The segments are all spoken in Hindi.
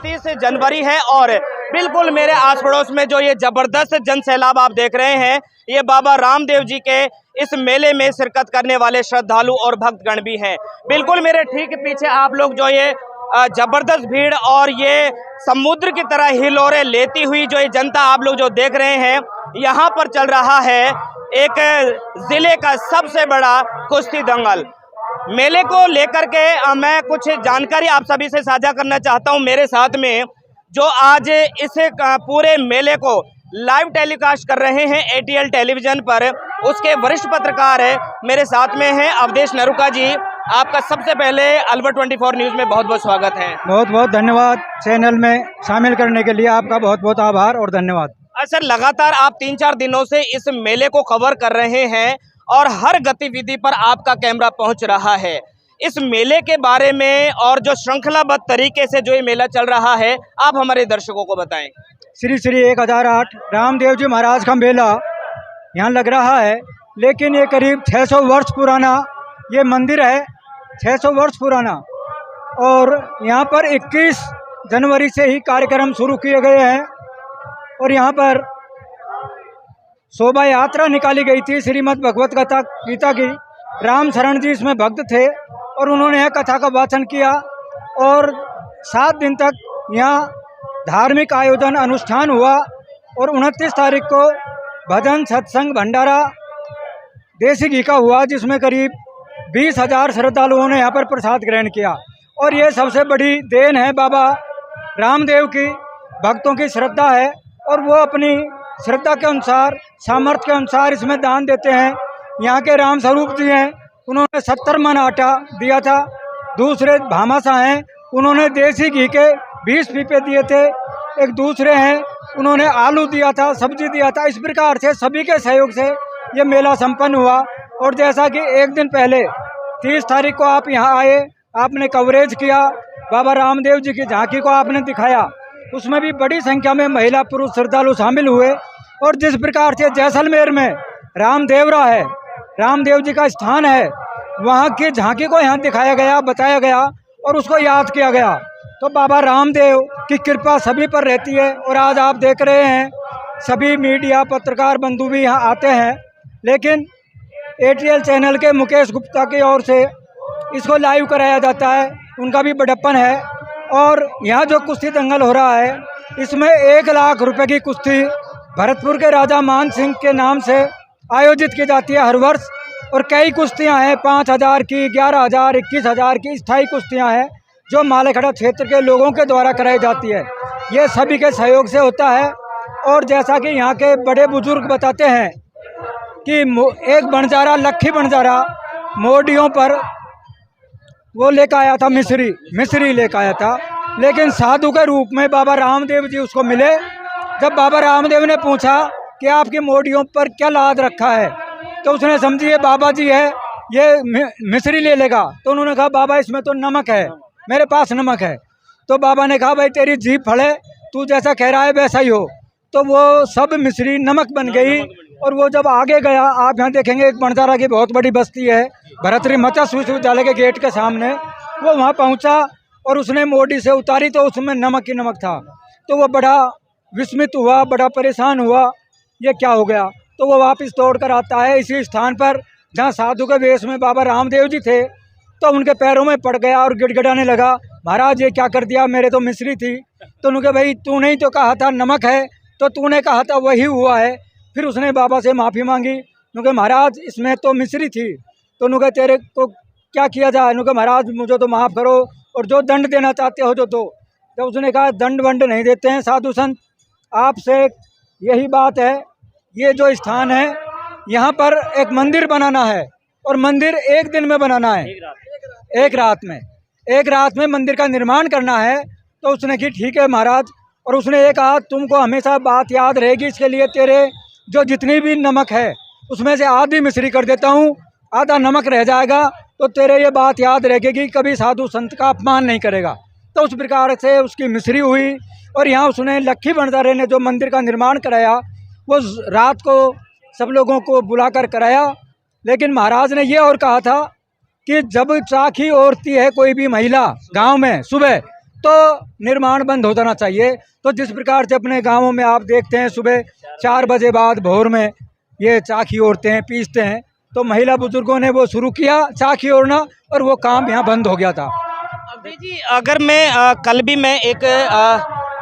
29 जनवरी है और बिल्कुल मेरे आस पड़ोस में जो ये जबरदस्त जन सैलाब आप देख रहे हैं, ये बाबा रामदेव जी के इस मेले में शिरकत करने वाले श्रद्धालु और भक्तगण भी हैं। बिल्कुल मेरे ठीक पीछे आप लोग जो ये जबरदस्त भीड़ और ये समुद्र की तरह हिलोरे लेती हुई जो ये जनता आप लोग जो देख रहे हैं, यहाँ पर चल रहा है एक जिले का सबसे बड़ा कुश्ती दंगल। मेले को लेकर के मैं कुछ जानकारी आप सभी से साझा करना चाहता हूं। मेरे साथ में जो आज इस पूरे मेले को लाइव टेलीकास्ट कर रहे हैं ATL टेलीविजन पर, उसके वरिष्ठ पत्रकार मेरे साथ में हैं अवधेश नरुका जी। आपका सबसे पहले अलवर 24 न्यूज़ में बहुत बहुत स्वागत है। बहुत बहुत धन्यवाद चैनल में शामिल करने के लिए, आपका बहुत बहुत आभार और धन्यवाद। सर, लगातार आप 3-4 दिनों से इस मेले को कवर कर रहे हैं और हर गतिविधि पर आपका कैमरा पहुंच रहा है। इस मेले के बारे में और जो श्रृंखलाबद्ध तरीके से जो ये मेला चल रहा है, आप हमारे दर्शकों को बताएं। श्री श्री 1008 रामदेव जी महाराज का मेला यहाँ लग रहा है, लेकिन ये करीब 600 वर्ष पुराना ये मंदिर है, 600 वर्ष पुराना। और यहाँ पर 21 जनवरी से ही कार्यक्रम शुरू किए गए हैं और यहाँ पर शोभा यात्रा निकाली गई थी श्रीमद् भगवत कथा गीता की। राम शरण जी इसमें भक्त थे और उन्होंने यह कथा का वाचन किया और 7 दिन तक यहाँ धार्मिक आयोजन अनुष्ठान हुआ और 29 तारीख को भजन सत्संग भंडारा देसी घी का हुआ, जिसमें करीब 20,000 श्रद्धालुओं ने यहाँ पर प्रसाद ग्रहण किया। और ये सबसे बड़ी देन है बाबा रामदेव की, भक्तों की श्रद्धा है और वो अपनी श्रद्धा के अनुसार, सामर्थ्य के अनुसार इसमें दान देते हैं। यहाँ के राम स्वरूप जी हैं, उन्होंने 70 मन आटा दिया था। दूसरे भामाशाह हैं, उन्होंने देसी घी के 20 पीपे दिए थे। एक दूसरे हैं, उन्होंने आलू दिया था, सब्जी दिया था। इस प्रकार से सभी के सहयोग से ये मेला संपन्न हुआ। और जैसा कि एक दिन पहले 30 तारीख को आप यहाँ आए, आपने कवरेज किया, बाबा रामदेव जी की झांकी को आपने दिखाया, उसमें भी बड़ी संख्या में महिला पुरुष श्रद्धालु शामिल हुए। और जिस प्रकार से जैसलमेर में रामदेवरा है, रामदेव जी का स्थान है, वहाँ की झांकी को यहाँ दिखाया गया, बताया गया और उसको याद किया गया। तो बाबा रामदेव की कृपा सभी पर रहती है। और आज आप देख रहे हैं सभी मीडिया पत्रकार बंधु भी यहाँ आते हैं, लेकिन ATL चैनल के मुकेश गुप्ता की ओर से इसको लाइव कराया जाता है, उनका भी बड़प्पन है। और यहाँ जो कुश्ती दंगल हो रहा है, इसमें 1 लाख रुपए की कुश्ती भरतपुर के राजा मान सिंह के नाम से आयोजित की जाती है हर वर्ष। और कई कुश्तियाँ हैं, 5,000 की, 11,000, 21,000 की स्थायी कुश्तियाँ हैं जो मालेखड़ा क्षेत्र के लोगों के द्वारा कराई जाती है। ये सभी के सहयोग से होता है। और जैसा कि यहाँ के बड़े बुजुर्ग बताते हैं कि एक बंजारा, लक्खी बंजारा मोडियों पर वो लेकर आया था, मिस्री लेकर आया था, लेकिन साधु के रूप में बाबा रामदेव जी उसको मिले। जब बाबा रामदेव ने पूछा कि आपकी मोडियों पर क्या लाद रखा है, तो उसने समझी ये बाबा जी है, ये मिस्री ले लेगा। तो उन्होंने कहा बाबा इसमें तो नमक है, मेरे पास नमक है। तो बाबा ने कहा भाई तेरी जीभ फड़े, तू जैसा कह रहा है वैसा ही हो। तो वो सब मिस्री नमक बन गई। और वो जब आगे गया, आप यहाँ देखेंगे एक बंजारा की बहुत बड़ी बस्ती है भरतरी मत्स्य विश्वविद्यालय के गेट के सामने, वो वहाँ पहुँचा और उसने मोडी से उतारी तो उसमें नमक ही नमक था। तो वो बड़ा विस्मित हुआ, बड़ा परेशान हुआ, ये क्या हो गया। तो वो वापस दौड़ कर आता है इसी स्थान पर जहाँ साधु के वेश में बाबा रामदेव जी थे। तो उनके पैरों में पड़ गया और गिड़गिड़ाने लगा, महाराज ये क्या कर दिया, मेरे तो मिस्री थी। तो उन्होंने भाई तूने ही तो कहा था नमक है, तो तूने कहा था वही हुआ है। फिर उसने बाबा से माफ़ी मांगी, उन्होंने महाराज इसमें तो मिस्री थी। तो उन्होंने तेरे को क्या किया जाए, उन्होंने महाराज मुझे तो माफ़ करो और जो दंड देना चाहते हो जो। तो जब उसने कहा दंड वंड नहीं देते हैं साधु संत, आपसे यही बात है, ये जो स्थान है यहाँ पर एक मंदिर बनाना है और मंदिर 1 दिन में बनाना है, एक रात में मंदिर का निर्माण करना है। तो उसने कि ठीक है महाराज। और उसने ये कहा तुमको हमेशा बात याद रहेगी, इसके लिए तेरे जो जितनी भी नमक है उसमें से आधी मिस्री कर देता हूँ, आधा नमक रह जाएगा, तो तेरे ये बात याद रहेगी कभी साधु संत का अपमान नहीं करेगा। तो उस प्रकार से उसकी मिस्री हुई। और यहाँ उसने लक्खी बंजारे ने जो मंदिर का निर्माण कराया, वो रात को सब लोगों को बुलाकर कराया। लेकिन महाराज ने ये और कहा था कि जब चाखी ओढ़ती है कोई भी महिला गांव में सुबह, तो निर्माण बंद हो जाना चाहिए। तो जिस प्रकार से अपने गाँवों में आप देखते हैं सुबह 4 बजे बाद भोर में ये चाकी ओढ़ते हैं, पीसते हैं, तो महिला बुजुर्गों ने वो शुरू किया चाकी ओढ़ना और वो काम यहाँ बंद हो गया था। अवधेश जी, अगर मैं कल भी मैं एक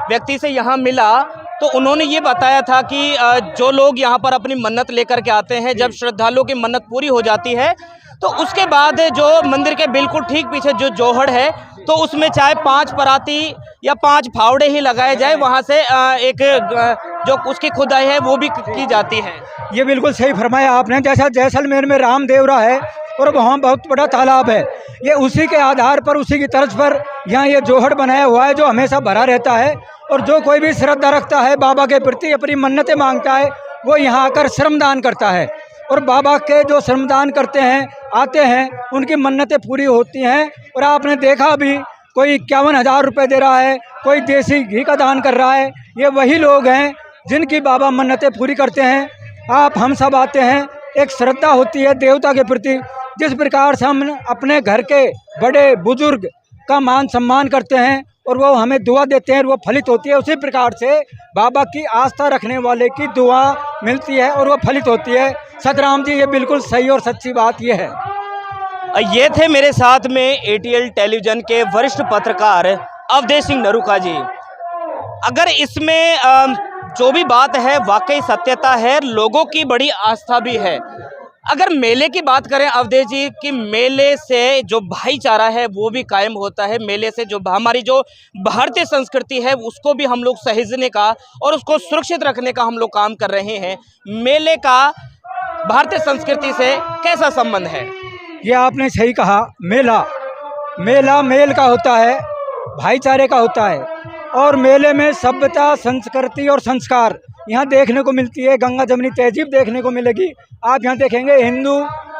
व्यक्ति से यहाँ मिला तो उन्होंने ये बताया था कि जो लोग यहाँ पर अपनी मन्नत लेकर के आते हैं, जब श्रद्धालुओं की मन्नत पूरी हो जाती है तो उसके बाद जो मंदिर के बिल्कुल ठीक पीछे जो जोहड़ है तो उसमें चाहे 5 पराती या 5 फावड़े ही लगाए जाए, वहाँ से एक जो उसकी खुदाई है वो भी की जाती है। ये बिल्कुल सही फरमाया आपने। जैसा जैसलमेर में रामदेवरा है और वहाँ बहुत बड़ा तालाब है, ये उसी के आधार पर, उसी की तर्ज पर यहाँ ये जोहड़ बनाया हुआ है जो हमेशा भरा रहता है। और जो कोई भी श्रद्धा रखता है बाबा के प्रति, अपनी मन्नतें मांगता है, वो यहाँ आकर श्रमदान करता है। और बाबा के जो श्रमदान करते हैं, आते हैं, उनकी मन्नतें पूरी होती हैं। और आपने देखा भी, कोई 51,000 रुपये दे रहा है, कोई देसी घी का दान कर रहा है। ये वही लोग हैं जिनकी बाबा मन्नतें पूरी करते हैं। आप हम सब आते हैं, एक श्रद्धा होती है देवता के प्रति। जिस प्रकार से हम अपने घर के बड़े बुजुर्ग का मान सम्मान करते हैं और वो हमें दुआ देते हैं, वो फलित होती है, उसी प्रकार से बाबा की आस्था रखने वाले की दुआ मिलती है और वो फलित होती है। सतराम जी, ये बिल्कुल सही और सच्ची बात ये है। ये थे मेरे साथ में एटीएल टेलीविजन के वरिष्ठ पत्रकार अवधेश सिंह नरूका जी। अगर इसमें जो भी बात है वाकई सत्यता है, लोगों की बड़ी आस्था भी है। अगर मेले की बात करें अवधेश जी, कि मेले से जो भाईचारा है वो भी कायम होता है, मेले से जो हमारी जो भारतीय संस्कृति है उसको भी हम लोग सहेजने का और उसको सुरक्षित रखने का हम लोग काम कर रहे हैं। मेले का भारतीय संस्कृति से कैसा संबंध है? ये आपने सही कहा। मेला मेल का होता है, भाईचारे का होता है। और मेले में सभ्यता, संस्कृति और संस्कार यहाँ देखने को मिलती है। गंगा जमनी तहजीब देखने को मिलेगी। आप यहाँ देखेंगे हिंदू,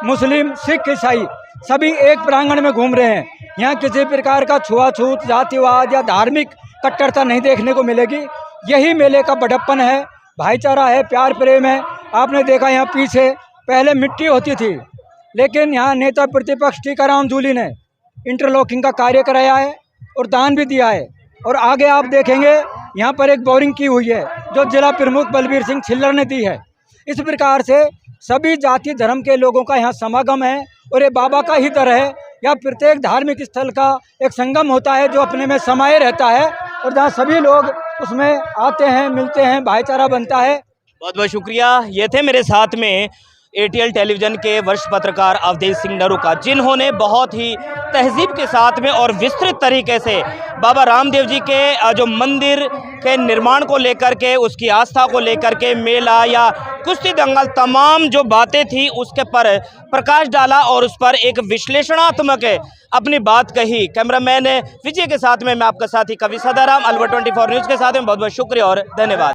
मुस्लिम, सिख, ईसाई सभी एक प्रांगण में घूम रहे हैं। यहाँ किसी प्रकार का छुआछूत, जातिवाद या धार्मिक कट्टरता नहीं देखने को मिलेगी। यही मेले का बड़प्पन है, भाईचारा है, प्यार प्रेम है। आपने देखा यहाँ पीछे पहले मिट्टी होती थी, लेकिन यहाँ नेता प्रतिपक्ष टीकाराम जूली ने इंटरलॉकिंग का कार्य कराया है और दान भी दिया है। और आगे आप देखेंगे यहाँ पर एक बोरिंग की हुई है जो जिला प्रमुख बलबीर सिंह छिल्लर ने दी है। इस प्रकार से सभी जाति धर्म के लोगों का यहाँ समागम है और ये बाबा का ही दर है। या प्रत्येक धार्मिक स्थल का एक संगम होता है जो अपने में समाये रहता है और जहाँ सभी लोग उसमें आते हैं, मिलते हैं, भाईचारा बनता है। बहुत बहुत शुक्रिया। ये थे मेरे साथ में एटीएल टेलीविजन के वरिष्ठ पत्रकार अवधेश सिंह नरूका, जिन्होंने बहुत ही तहजीब के साथ में और विस्तृत तरीके से बाबा रामदेव जी के जो मंदिर के निर्माण को लेकर के, उसकी आस्था को लेकर के, मेला या कुश्ती दंगल, तमाम जो बातें थी उसके पर प्रकाश डाला और उस पर एक विश्लेषणात्मक अपनी बात कही। कैमरामैन विजय के साथ में मैं आपका साथी कवि सदाराम, अलवर 24 न्यूज़ के साथ में बहुत बहुत शुक्रिया और धन्यवाद।